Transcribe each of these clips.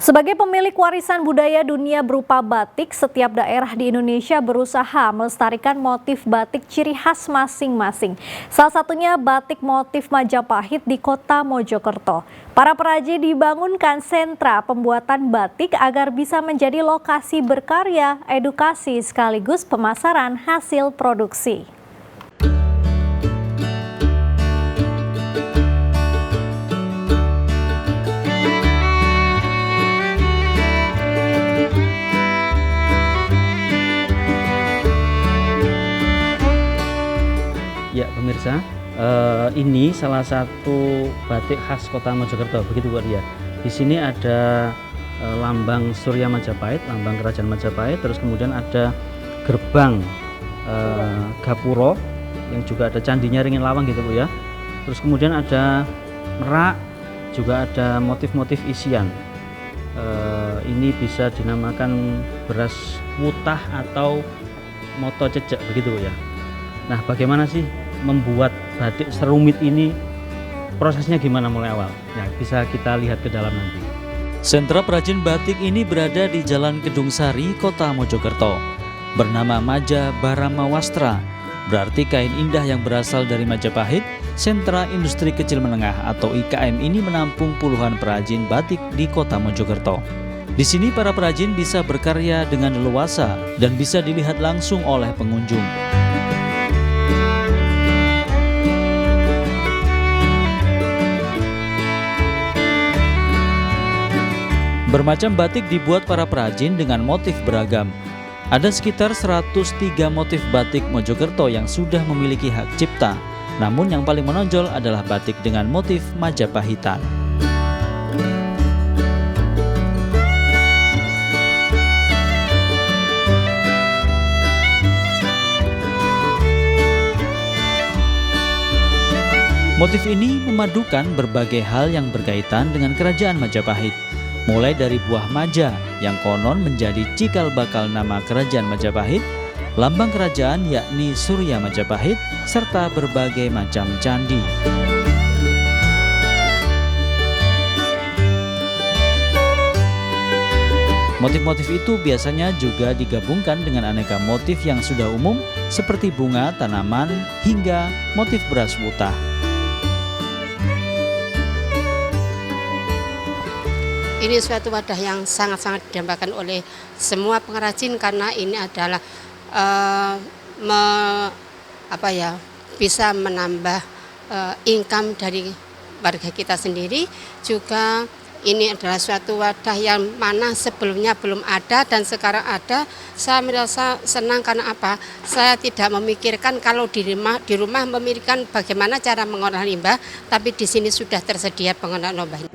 Sebagai pemilik warisan budaya dunia berupa batik, setiap daerah di Indonesia berusaha melestarikan motif batik ciri khas masing-masing. Salah satunya batik motif Majapahit di kota Mojokerto. Para perajin dibangunkan sentra pembuatan batik agar bisa menjadi lokasi berkarya, edukasi sekaligus pemasaran hasil produksi. Ya pemirsa, ini salah satu batik khas kota Mojokerto, begitu Bu Ria. Di sini ada lambang Surya Majapahit, lambang kerajaan Majapahit, terus kemudian ada gerbang Gapuro yang juga ada candinya Ringin Lawang gitu Bu ya. Terus kemudian ada merak, juga ada motif-motif isian. Ini bisa dinamakan beras wutah atau moto cecek begitu Bu ya. Nah, bagaimana sih membuat batik serumit ini? Prosesnya gimana mulai awal? Ya, bisa kita lihat ke dalam nanti. Sentra perajin batik ini berada di Jalan Kedung Sari, Kota Mojokerto. Bernama Maja Barama Wastra, berarti kain indah yang berasal dari Majapahit. Sentra Industri Kecil Menengah atau IKM ini menampung puluhan perajin batik di Kota Mojokerto. Di sini para perajin bisa berkarya dengan leluasa dan bisa dilihat langsung oleh pengunjung. Bermacam batik dibuat para perajin dengan motif beragam. Ada sekitar 103 motif batik Mojokerto yang sudah memiliki hak cipta. Namun yang paling menonjol adalah batik dengan motif Majapahitan. Motif ini memadukan berbagai hal yang berkaitan dengan kerajaan Majapahit. Mulai dari buah maja yang konon menjadi cikal bakal nama kerajaan Majapahit, lambang kerajaan yakni Surya Majapahit, serta berbagai macam candi. Motif-motif itu biasanya juga digabungkan dengan aneka motif yang sudah umum seperti bunga, tanaman, hingga motif beras wutah. Ini suatu wadah yang sangat-sangat didambakan oleh semua pengrajin karena ini adalah bisa menambah income dari warga kita sendiri. Juga ini adalah suatu wadah yang mana sebelumnya belum ada dan sekarang ada. Saya merasa senang karena apa? Saya tidak memikirkan kalau di rumah memikirkan bagaimana cara mengolah limbah, tapi di sini sudah tersedia pengolahan limbah.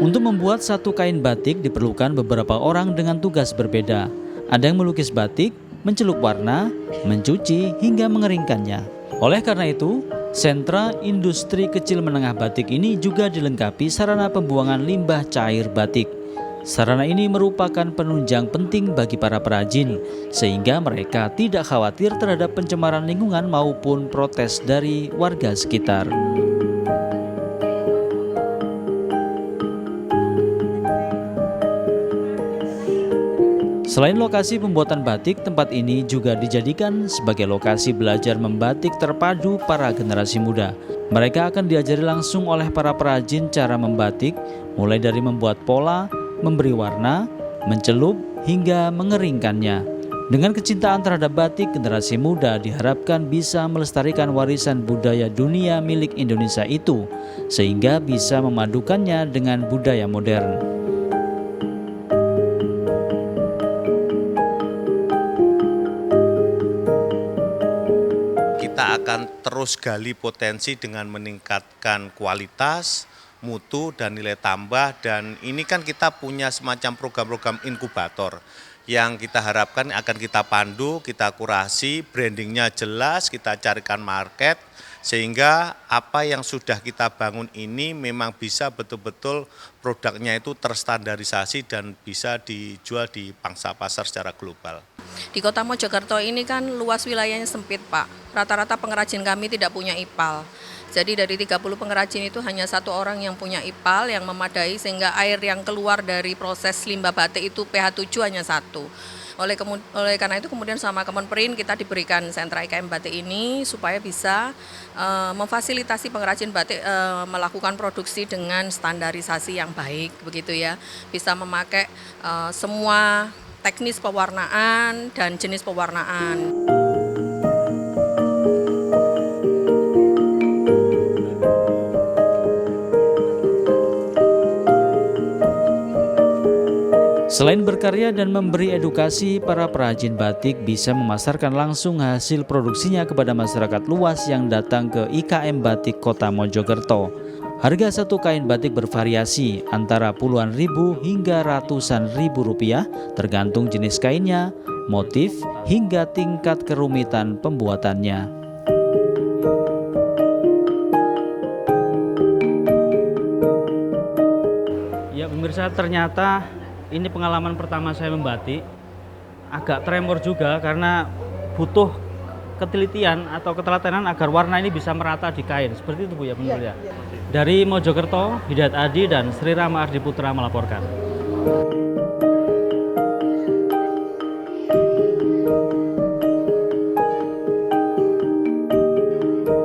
Untuk membuat satu kain batik diperlukan beberapa orang dengan tugas berbeda. Ada yang melukis batik, mencelup warna, mencuci, hingga mengeringkannya. Oleh karena itu, Sentra Industri Kecil Menengah Batik ini juga dilengkapi sarana pembuangan limbah cair batik. Sarana ini merupakan penunjang penting bagi para perajin, sehingga mereka tidak khawatir terhadap pencemaran lingkungan maupun protes dari warga sekitar. Selain lokasi pembuatan batik, tempat ini juga dijadikan sebagai lokasi belajar membatik terpadu para generasi muda. Mereka akan diajari langsung oleh para perajin cara membatik, mulai dari membuat pola, memberi warna, mencelup, hingga mengeringkannya. Dengan kecintaan terhadap batik, generasi muda diharapkan bisa melestarikan warisan budaya dunia milik Indonesia itu, sehingga bisa memadukannya dengan budaya modern. Kita akan terus gali potensi dengan meningkatkan kualitas, mutu, dan nilai tambah. Dan ini kan kita punya semacam program-program inkubator yang kita harapkan akan kita pandu, kita kurasi, brandingnya jelas, kita carikan market, Sehingga apa yang sudah kita bangun ini memang bisa betul-betul produknya itu terstandarisasi dan bisa dijual di pangsa pasar secara global. Di Kota Mojokerto ini kan luas wilayahnya sempit, Pak. Rata-rata pengrajin kami tidak punya IPAL. Jadi dari 30 pengrajin itu hanya 1 orang yang punya IPAL yang memadai sehingga air yang keluar dari proses limbah batik itu pH 7 hanya 1. Oleh karena itu kemudian sama Kemenperin kita diberikan sentra IKM batik ini supaya bisa memfasilitasi pengrajin batik melakukan produksi dengan standarisasi yang baik begitu ya. Bisa memakai semua teknis pewarnaan dan jenis pewarnaan. Selain berkarya dan memberi edukasi, para perajin batik bisa memasarkan langsung hasil produksinya kepada masyarakat luas yang datang ke IKM Batik Kota Mojokerto. Harga satu kain batik bervariasi antara puluhan ribu hingga ratusan ribu rupiah, tergantung jenis kainnya, motif, hingga tingkat kerumitan pembuatannya. Ya pemirsa, ternyata ini pengalaman pertama saya membatik, agak tremor juga karena butuh ketelitian atau ketelatenan agar warna ini bisa merata di kain. Seperti itu Bu ya, benar ya? Dari Mojokerto, Hidayat Adi dan Sri Rama Ardi Putra melaporkan.